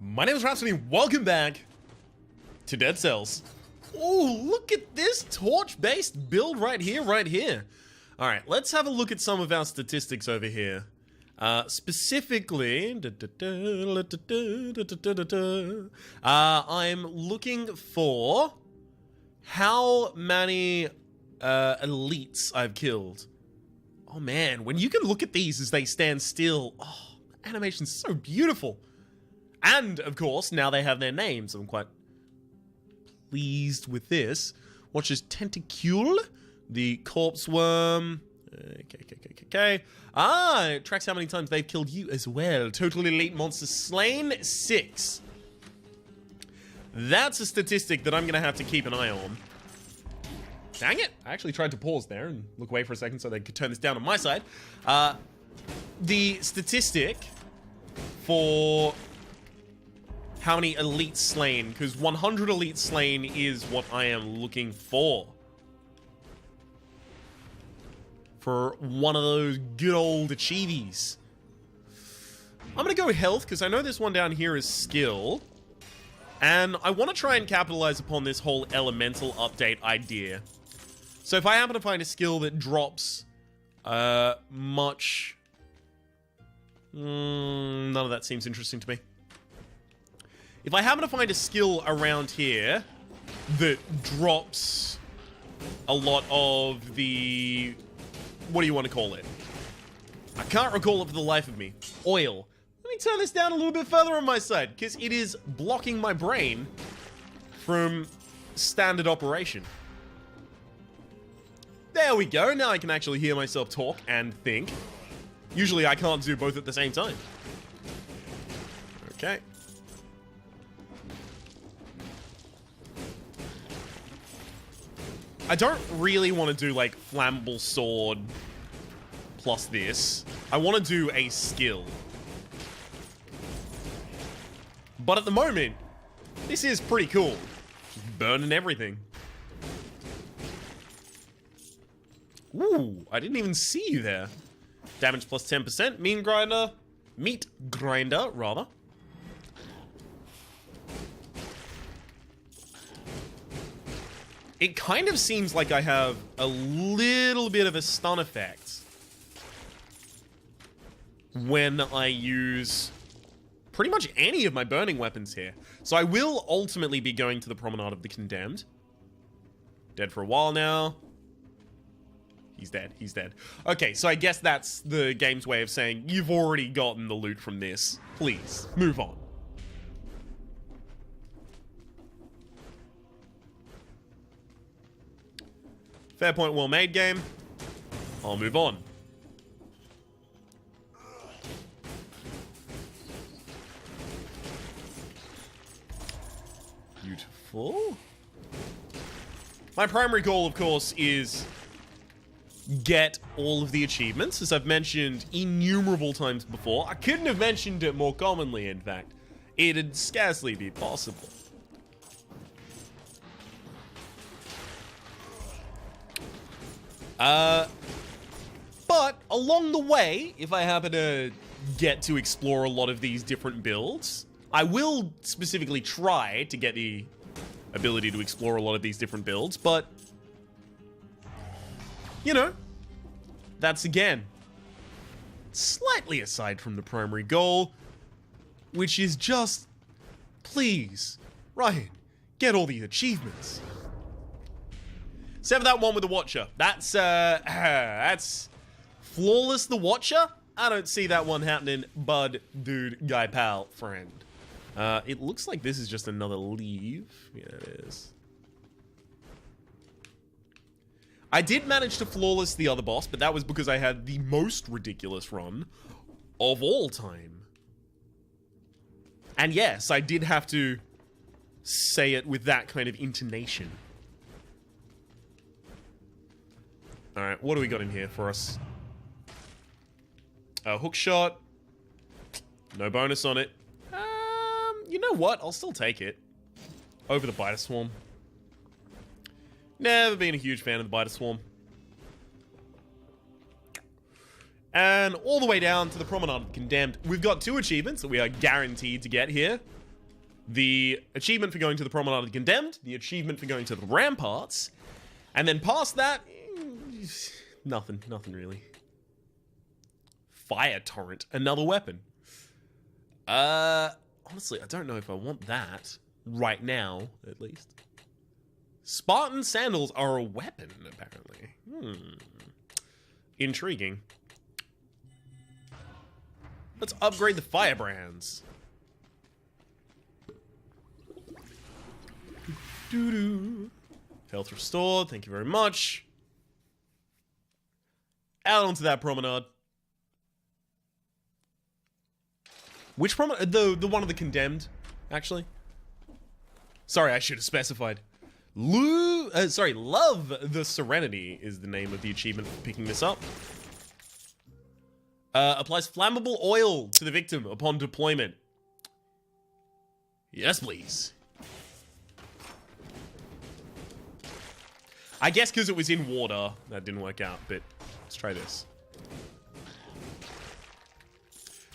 My name is Rhapsody. Welcome back to Dead Cells. Oh, look at this torch-based build right here, All right, let's have a look at some of our statistics over here. Specifically, I'm looking for how many elites I've killed. Oh man, when you can look at these as they stand still, oh, animation's so beautiful. And, of course, now they have their names. I'm quite pleased with this. Watch this tentacule, the corpse worm. Okay. Ah, it tracks how many times they've killed you as well. Total elite monsters slain, 6. That's a statistic that I'm going to have to keep an eye on. Dang it. I actually tried to pause there and look away for a second so they could turn this down on my side. The statistic for how many elites slain, because 100 elites slain is what I am looking for. For one of those good old achievies. I'm gonna go health, because I know this one down here is skill. And I want to try and capitalize upon this whole elemental update idea. So if I happen to find a skill that drops much... none of that seems interesting to me. If I happen to find a skill around here that drops a lot of the... what do you want to call it? I can't recall it for the life of me. Oil. Let me turn this down a little bit further on my side, because it is blocking my brain from standard operation. There we go. Now I can actually hear myself talk and think. Usually I can't do both at the same time. Okay. I don't really want to do, like, flammable sword plus this. I want to do a skill. But at the moment, this is pretty cool. Just burning everything. Ooh, I didn't even see you there. Damage plus 10%. Meat grinder, rather. It kind of seems like I have a little bit of a stun effect when I use pretty much any of my burning weapons here. So I will ultimately be going to the Promenade of the Condemned. Dead for a while now. He's dead. Okay, so I guess that's the game's way of saying, you've already gotten the loot from this. Please, move on. Fair point, well made, game. I'll move on. Beautiful. My primary goal, of course, is get all of the achievements, as I've mentioned innumerable times before. I couldn't have mentioned it more commonly, in fact. It'd scarcely be possible. But along the way, if I happen to get to explore a lot of these different builds, I will specifically try to get the ability to explore a lot of these different builds, but, you know, that's again slightly aside from the primary goal, which is just, please, Ryan, get all the achievements. Except for that one with the Watcher. That's Flawless the Watcher? I don't see that one happening, bud, dude, guy, pal, friend. It looks like this is just another leave. Yeah, it is. I did manage to flawless the other boss, but that was because I had the most ridiculous run of all time. And yes, I did have to say it with that kind of intonation. Alright, what do we got in here for us? Hook shot. No bonus on it. You know what? I'll still take it. Over the Biter Swarm. Never been a huge fan of the Biter Swarm. And all the way down to the Promenade of the Condemned. We've got 2 achievements that we are guaranteed to get here. the achievement for going to the Promenade of the Condemned, the achievement for going to the Ramparts, and then past that, nothing really. Fire Torrent, another weapon. Honestly, I don't know if I want that right now, at least. Spartan Sandals are a weapon, apparently. Intriguing. Let's upgrade the firebrands. Health restored, thank you very much. Out onto that promenade. Which promenade? The one of the condemned, actually. Sorry, I should have specified. Love the Serenity is the name of the achievement for picking this up. Applies flammable oil to the victim upon deployment. Yes, please. I guess because it was in water, that didn't work out, but let's try this.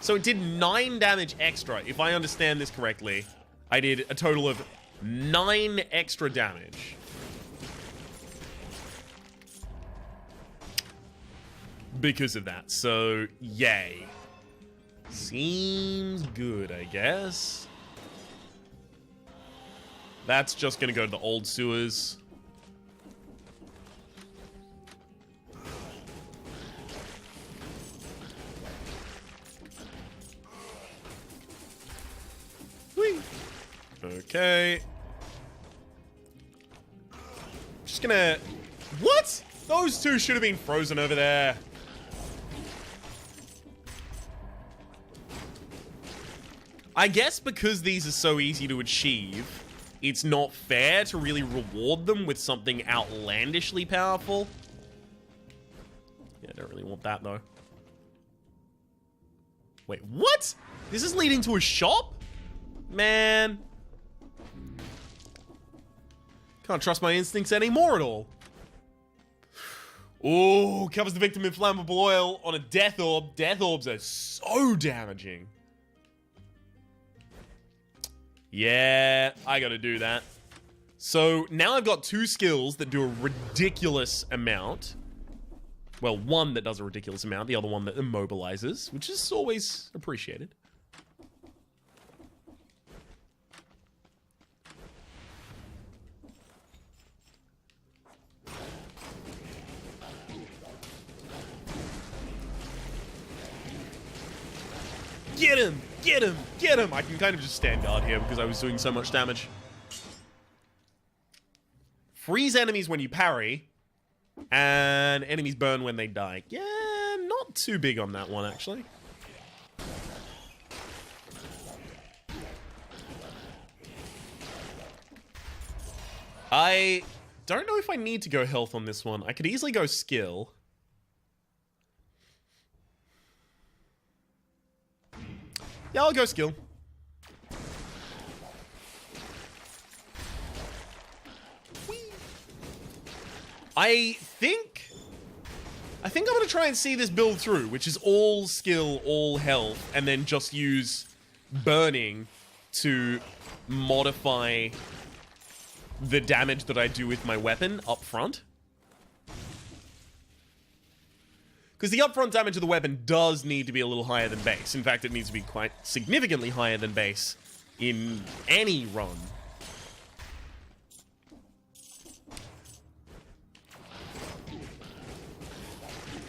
So it did 9 damage extra. If I understand this correctly, I did a total of 9 extra damage. Because of that. So, yay. Seems good, I guess. That's just gonna go to the old sewers. Whee! Okay. Just gonna... What? Those two should have been frozen over there. I guess because these are so easy to achieve, it's not fair to really reward them with something outlandishly powerful. Yeah, I don't really want that, though. Wait, what? This is leading to a shop? Man. Can't trust my instincts anymore at all. Ooh, covers the victim in flammable oil on a death orb. Death orbs are so damaging. Yeah, I gotta do that. So now I've got 2 skills that do a ridiculous amount. Well, one that does a ridiculous amount, the other one that immobilizes, which is always appreciated. Get him! Get him! Get him! I can kind of just stand guard here because I was doing so much damage. Freeze enemies when you parry. And enemies burn when they die. Yeah, not too big on that one, actually. I don't know if I need to go health on this one. I could easily go skill. Yeah, I'll go skill. Whee. I think I'm going to try and see this build through, which is all skill, all health, and then just use burning to modify the damage that I do with my weapon up front. Because the upfront damage of the weapon does need to be a little higher than base. In fact, it needs to be quite significantly higher than base in any run.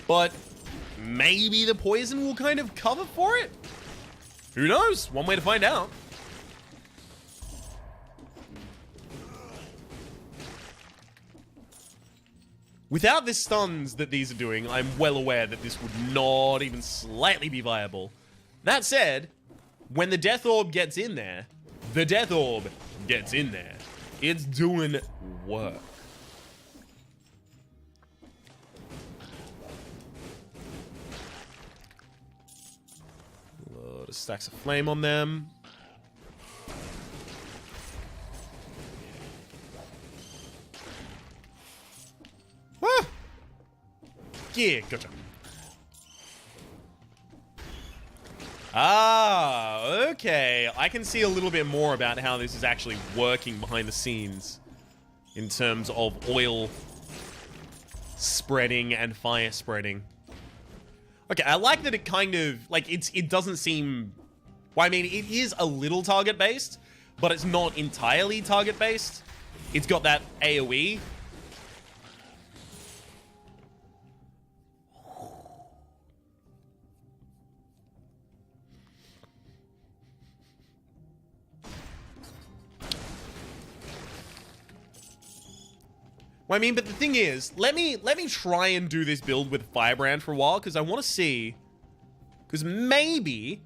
But maybe the poison will kind of cover for it? Who knows? One way to find out. Without the stuns that these are doing, I'm well aware that this would not even slightly be viable. That said, when the Death Orb gets in there, the Death Orb gets in there. It's doing work. A lot of stacks of flame on them. Ah! Yeah, gotcha. Ah, okay. I can see a little bit more about how this is actually working behind the scenes in terms of oil spreading and fire spreading. Okay, I like that it kind of, like, it doesn't seem... Well, I mean, it is a little target-based, but it's not entirely target-based. It's got that AoE. Well, I mean, but the thing is, let me try and do this build with Firebrand for a while, because I want to see... Because maybe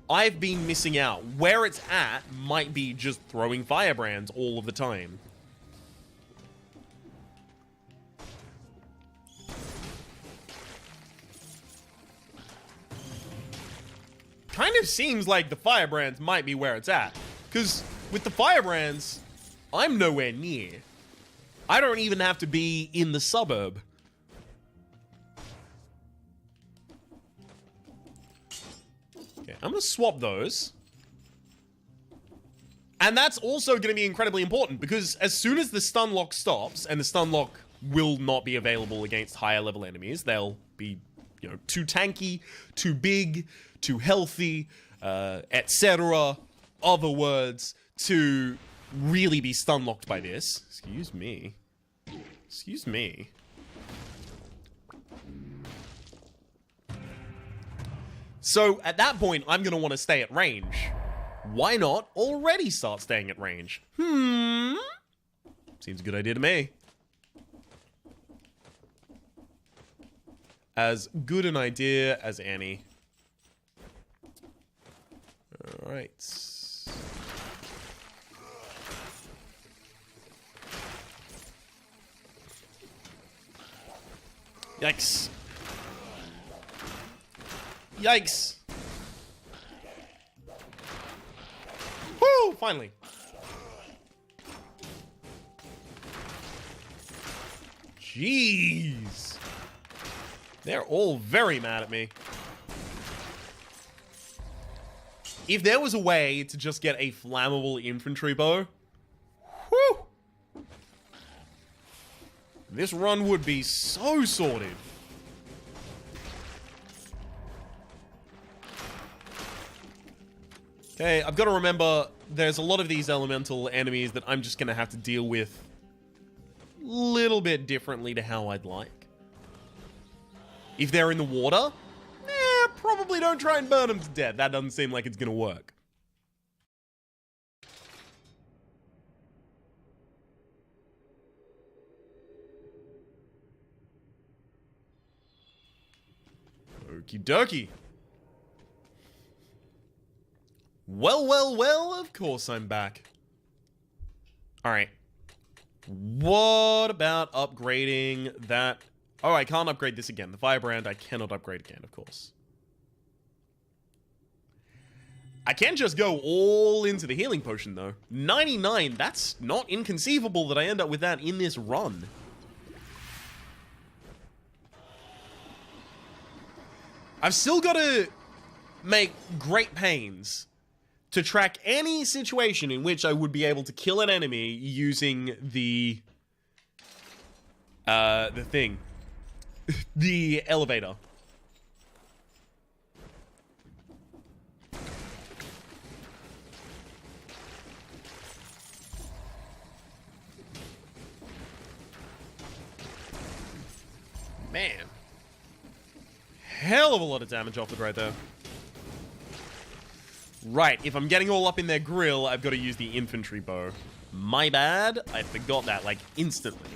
I've been missing out. Where it's at might be just throwing Firebrands all of the time. Kind of seems like the Firebrands might be where it's at. Because with the Firebrands, I'm nowhere near. I don't even have to be in the suburb. Okay, I'm going to swap those. And that's also going to be incredibly important, because as soon as the stun lock stops, and the stun lock will not be available against higher level enemies, they'll be, you know, too tanky, too big, too healthy, etc. Other words, to really be stun locked by this. Excuse me. Excuse me. So at that point, I'm going to want to stay at range. Why not already start staying at range? Seems a good idea to me. As good an idea as any. All right. Yikes. Yikes. Woo! Finally. Jeez. They're all very mad at me. If there was a way to just get a flammable infantry bow, whew, this run would be so sorted. Okay, I've got to remember there's a lot of these elemental enemies that I'm just going to have to deal with a little bit differently to how I'd like. If they're in the water, probably don't try and burn them to death. That doesn't seem like it's going to work. Okie dokie. Well, well, well, of course I'm back. Alright. What about upgrading that? Oh, I can't upgrade this again. The Firebrand I cannot upgrade again, of course. I can just go all into the healing potion, though. 99, that's not inconceivable that I end up with that in this run. I've still got to make great pains to track any situation in which I would be able to kill an enemy using the thing. The elevator. Man. Hell of a lot of damage offered right there. Right, if I'm getting all up in their grill, I've got to use the infantry bow. My bad. I forgot that, like, instantly.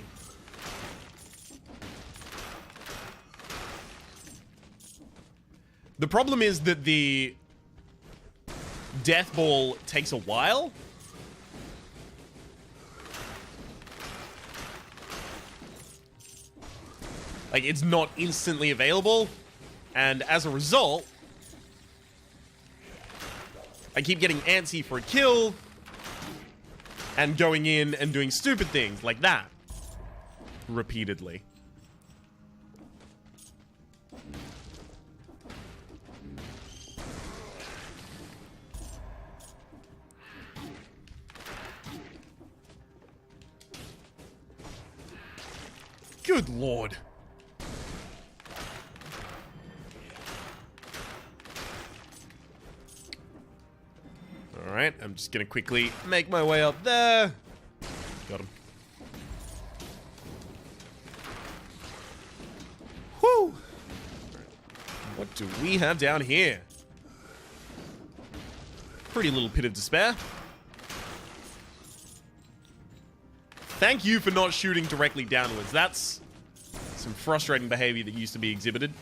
The problem is that the death ball takes a while. Like, it's not instantly available. And as a result, I keep getting antsy for a kill and going in and doing stupid things like that repeatedly. Good lord. Alright, I'm just gonna quickly make my way up there. Got him. Whew! What do we have down here? Pretty little pit of despair. Thank you for not shooting directly downwards. That's some frustrating behavior that used to be exhibited.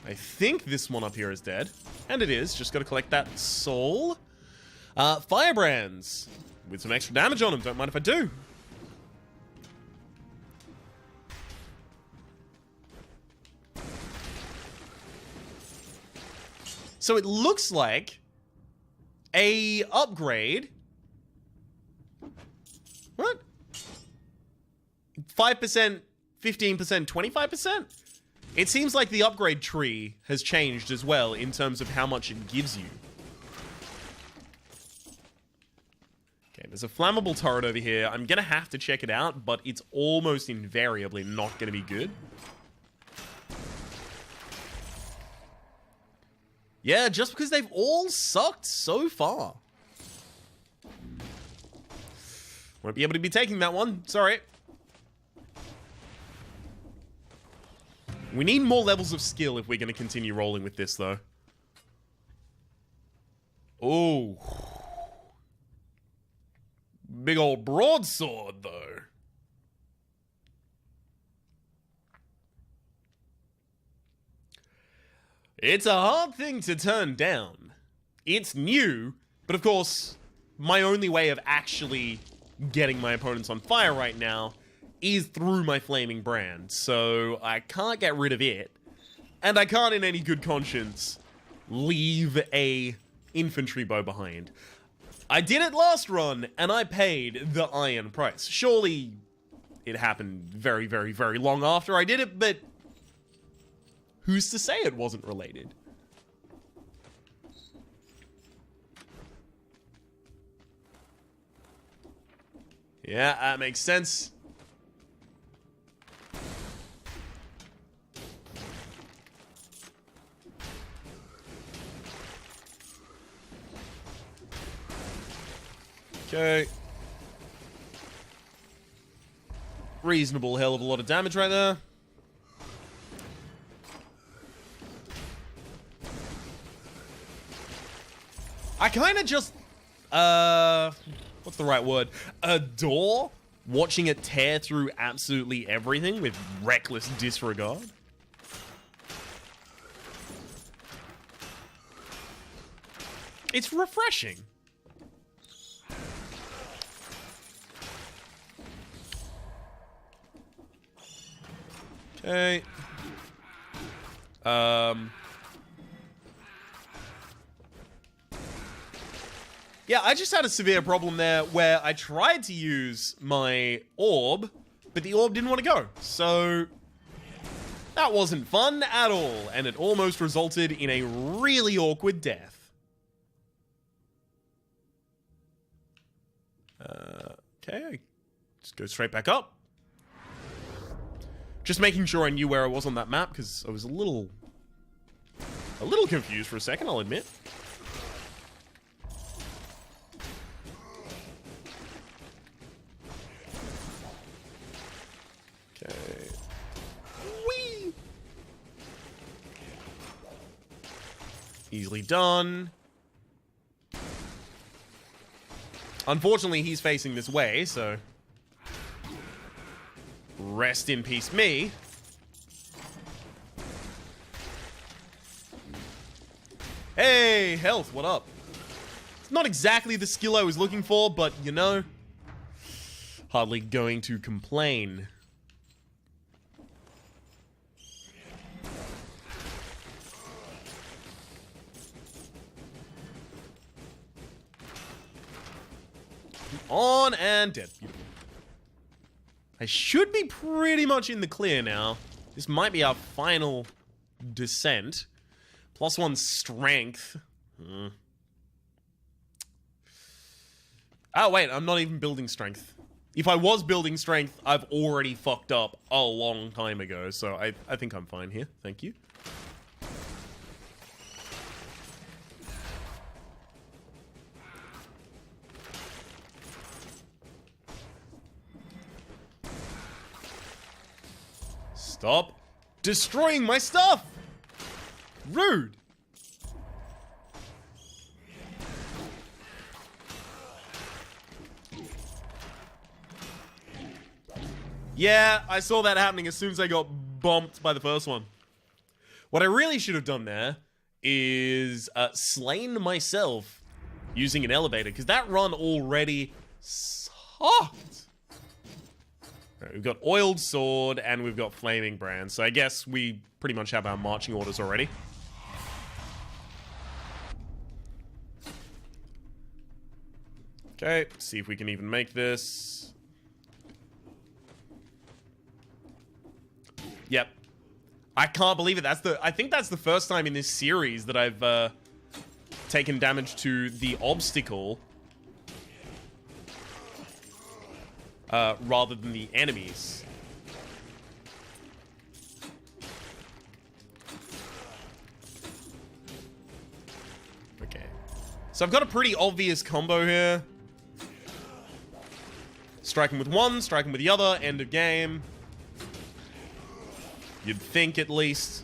I think this one up here is dead. And it is. Just got to collect that soul. Firebrands. With some extra damage on them. Don't mind if I do. So it looks like a upgrade. What? 5%, 15%, 25%? It seems like the upgrade tree has changed as well in terms of how much it gives you. Okay, there's a flammable turret over here. I'm gonna have to check it out, but it's almost invariably not gonna be good. Yeah, just because they've all sucked so far. Won't be able to be taking that one. Sorry. We need more levels of skill if we're going to continue rolling with this, though. Oh. Big old broadsword, though. It's a hard thing to turn down. It's new, but of course, my only way of actually getting my opponents on fire right now is through my flaming brand, so I can't get rid of it, and I can't in any good conscience leave a infantry bow behind. I did it last run, and I paid the iron price. Surely it happened very, very, very long after I did it, but who's to say it wasn't related? Yeah, that makes sense. Okay. Reasonable hell of a lot of damage right there. I kind of just, what's the right word? Adore watching it tear through absolutely everything with reckless disregard. It's refreshing. Okay. Yeah, I just had a severe problem there where I tried to use my orb, but the orb didn't want to go. So that wasn't fun at all, and it almost resulted in a really awkward death. Okay, just go straight back up. Just making sure I knew where I was on that map, because I was a little confused for a second, I'll admit. Okay. Whee! Easily done. Unfortunately, he's facing this way, so rest in peace, me. Hey, health, what up? It's not exactly the skill I was looking for, but, you know, hardly going to complain. On and dead. Beautiful. I should be pretty much in the clear now. This might be our final descent. +1 strength. Oh, wait, I'm not even building strength. If I was building strength, I've already fucked up a long time ago. So I think I'm fine here. Thank you. Stop destroying my stuff! Rude! Yeah, I saw that happening as soon as I got bumped by the first one. What I really should have done there is slain myself using an elevator, because that run already sucked. Right, we've got oiled sword and we've got flaming brand, so I guess we pretty much have our marching orders already. Okay, see if we can even make this. Yep. I can't believe it. I think that's the first time in this series that I've taken damage to the obstacle rather than the enemies. Okay. So I've got a pretty obvious combo here. Striking with one, striking with the other, end of game. You'd think, at least.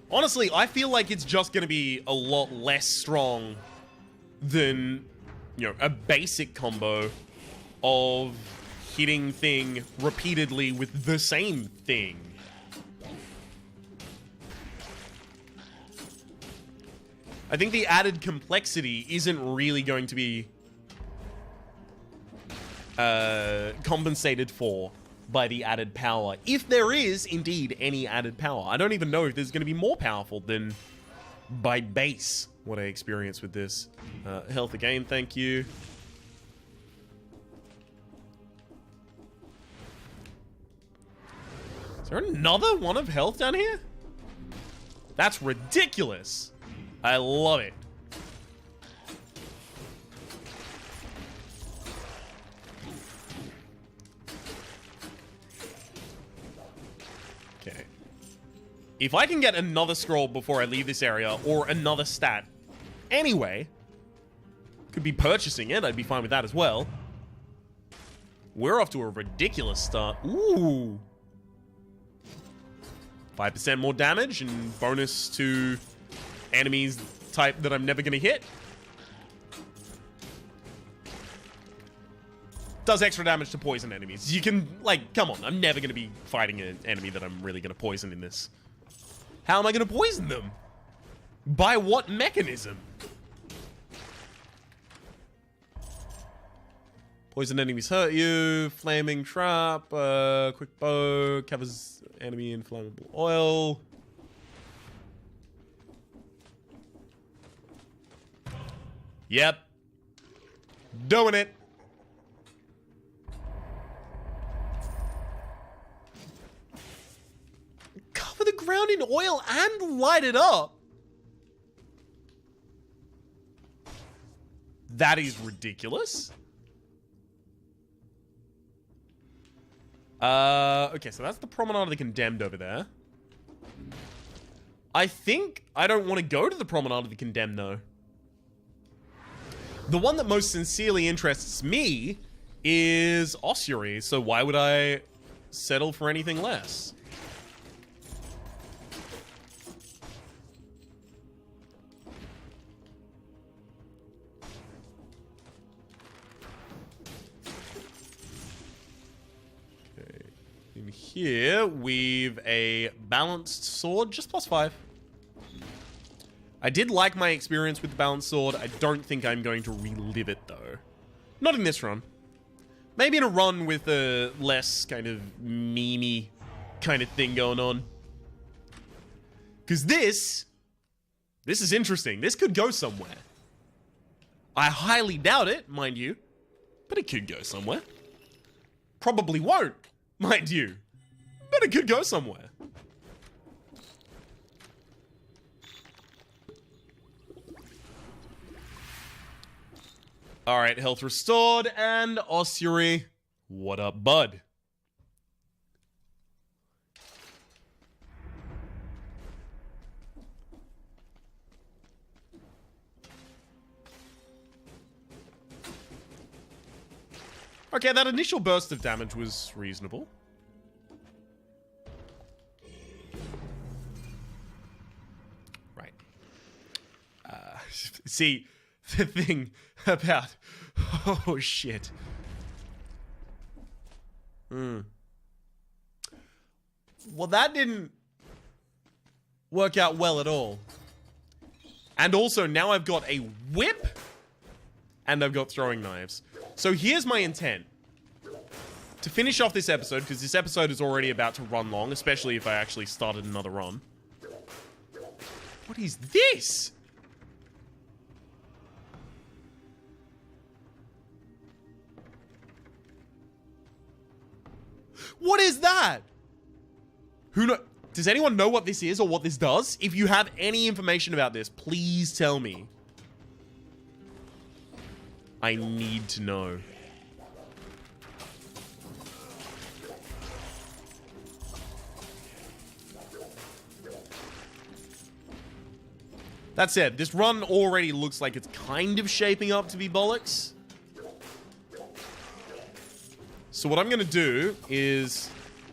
Honestly, I feel like it's just going to be a lot less strong than, you know, a basic combo of hitting thing repeatedly with the same thing. I think the added complexity isn't really going to be compensated for by the added power, if there is indeed any added power. I don't even know if there's going to be more powerful than by base what I experience with this. Health again, thank you. Is there another one of health down here? That's ridiculous. I love it. Okay. If I can get another scroll before I leave this area, or another stat, anyway, could be purchasing it, I'd be fine with that as well. We're off to a ridiculous start. Ooh. 5% more damage and bonus to enemies type that I'm never gonna hit. Does extra damage to poison enemies. You can, like, come on, I'm never gonna be fighting an enemy that I'm really gonna poison in this. How am I gonna poison them? By what mechanism? Poison enemies hurt you. Flaming trap. Quick bow. Covers enemy in flammable oil. Yep. Doing it. Cover the ground in oil and light it up. That is ridiculous. Okay, so that's the Promenade of the Condemned over there. I think I don't want to go to the Promenade of the Condemned, though. The one that most sincerely interests me is Ossuary, so why would I settle for anything less? Okay, in here we've a balanced sword, just +5. I did like my experience with the balanced sword. I don't think I'm going to relive it, though. Not in this run. Maybe in a run with a less kind of meme-y kind of thing going on. Because this is interesting. This could go somewhere. I highly doubt it, mind you. But it could go somewhere. Probably won't, mind you. But it could go somewhere. All right, health restored, and Ossuary. What up, bud? Okay, that initial burst of damage was reasonable. Right. See, the thing about... Oh, shit. Well, that didn't work out well at all. And also, now I've got a whip, and I've got throwing knives. So here's my intent. To finish off this episode, because this episode is already about to run long, especially if I actually started another run. What is this? What is that? Does anyone know what this is or what this does? If you have any information about this, please tell me. I need to know. That said, this run already looks like it's kind of shaping up to be bollocks. So what I'm going to do is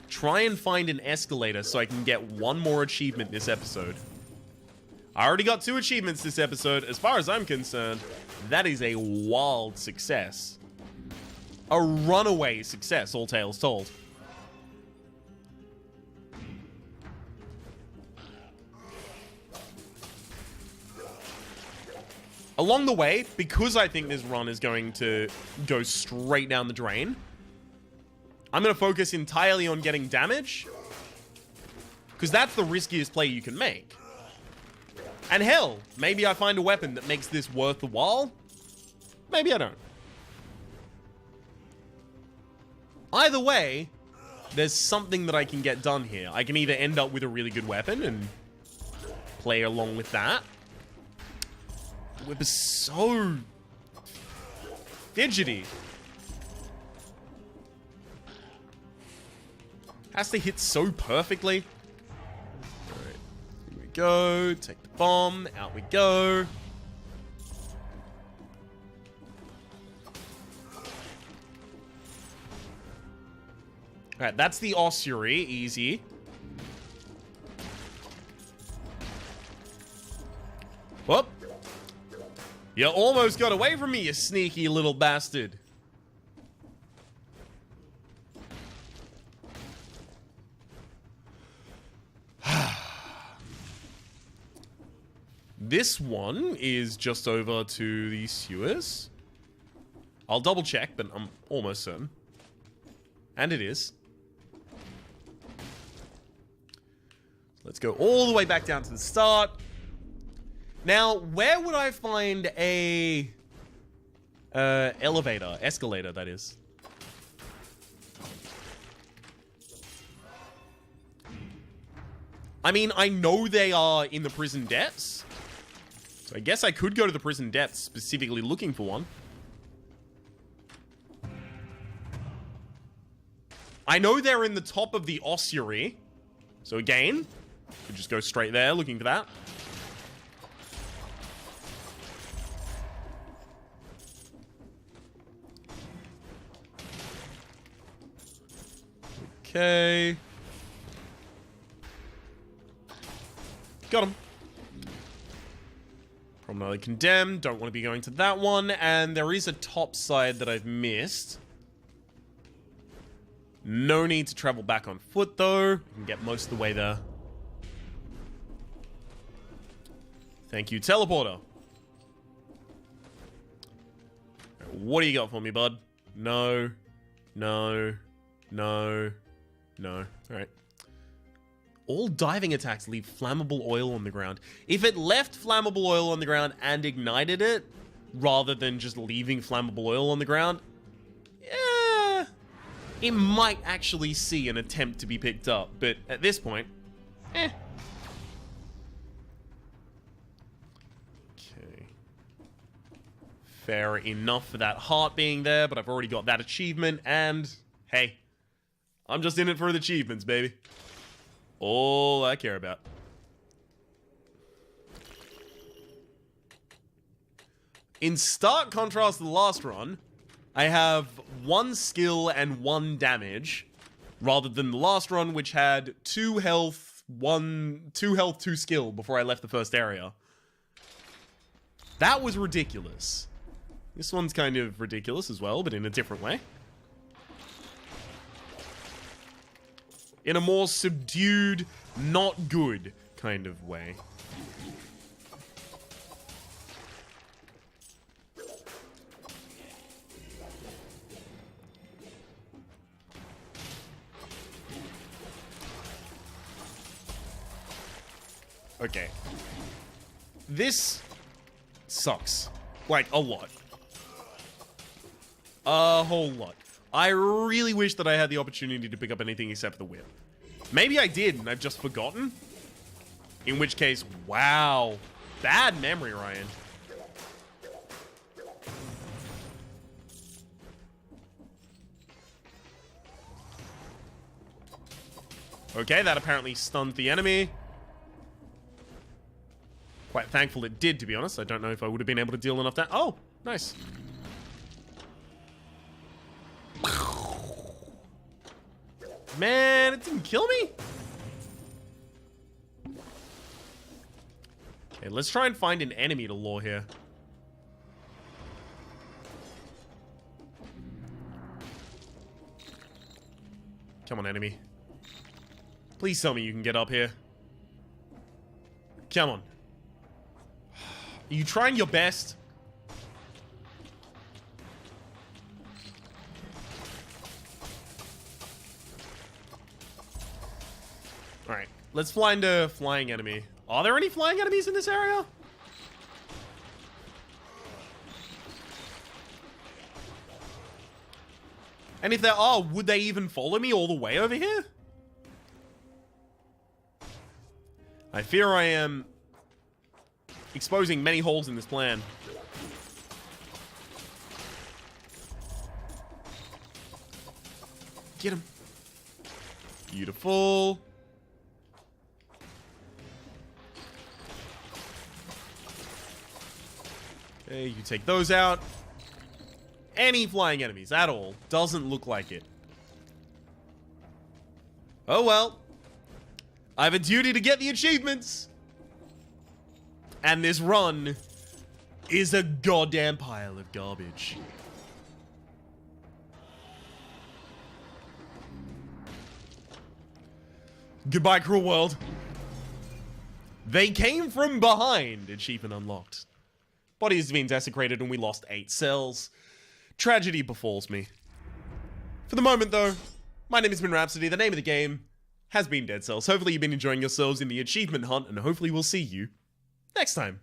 try and find an escalator so I can get one more achievement this episode. I already got 2 achievements this episode. As far as I'm concerned, that is a wild success. A runaway success, all tales told. Along the way, because I think this run is going to go straight down the drain, I'm going to focus entirely on getting damage, because that's the riskiest play you can make. And hell, maybe I find a weapon that makes this worth the while. Maybe I don't. Either way, there's something that I can get done here. I can either end up with a really good weapon and play along with that. The whip is so fidgety. Has to hit so perfectly. Alright, here we go. Take the bomb. Out we go. Alright, that's the Ossuary. Easy. Whoop. You almost got away from me, you sneaky little bastard. This one is just over to the sewers. I'll double check, but I'm almost certain. And it is. Let's go all the way back down to the start. Now, where would I find a escalator, that is? I mean, I know they are in the prison depths. So I guess I could go to the prison depths specifically looking for one. I know they're in the top of the ossuary. So again, could just go straight there looking for that. Okay. Got him. Promenade condemned. Don't want to be going to that one. And there is a top side that I've missed. No need to travel back on foot, though. I can get most of the way there. Thank you, teleporter. What do you got for me, bud? No. No. No. No. Alright. All diving attacks leave flammable oil on the ground. If it left flammable oil on the ground and ignited it, rather than just leaving flammable oil on the ground, yeah, it might actually see an attempt to be picked up. But at this point, eh. Okay. Fair enough for that heart being there, but I've already got that achievement, and hey, I'm just in it for the achievements, baby. All I care about. In stark contrast to the last run, I have 1 skill and 1 damage, rather than the last run, which had 2 health, 2 skill before I left the first area. That was ridiculous. This one's kind of ridiculous as well, but in a different way. In a more subdued, not good kind of way. Okay. This sucks. Like, a lot. A whole lot. I really wish that I had the opportunity to pick up anything except for the whip. Maybe I did, and I've just forgotten. In which case, wow. Bad memory, Ryan. Okay, that apparently stunned the enemy. Quite thankful it did, to be honest. I don't know if I would have been able to deal enough damage. Oh, nice. Man, it didn't kill me? Okay, let's try and find an enemy to lure here. Come on, enemy. Please tell me you can get up here. Come on. Are you trying your best? Alright, let's fly into flying enemy. Are there any flying enemies in this area? And if there are, would they even follow me all the way over here? I fear I am exposing many holes in this plan. Get him. Beautiful. Okay, you take those out. Any flying enemies at all? Doesn't look like it. Oh well. I have a duty to get the achievements. And this run is a goddamn pile of garbage. Goodbye, cruel world. They came from behind. Achievement unlocked. Body has been desecrated and we lost 8 cells. Tragedy befalls me. For the moment, though, my name has been Rhapsody. The name of the game has been Dead Cells. Hopefully you've been enjoying yourselves in the achievement hunt, and hopefully we'll see you next time.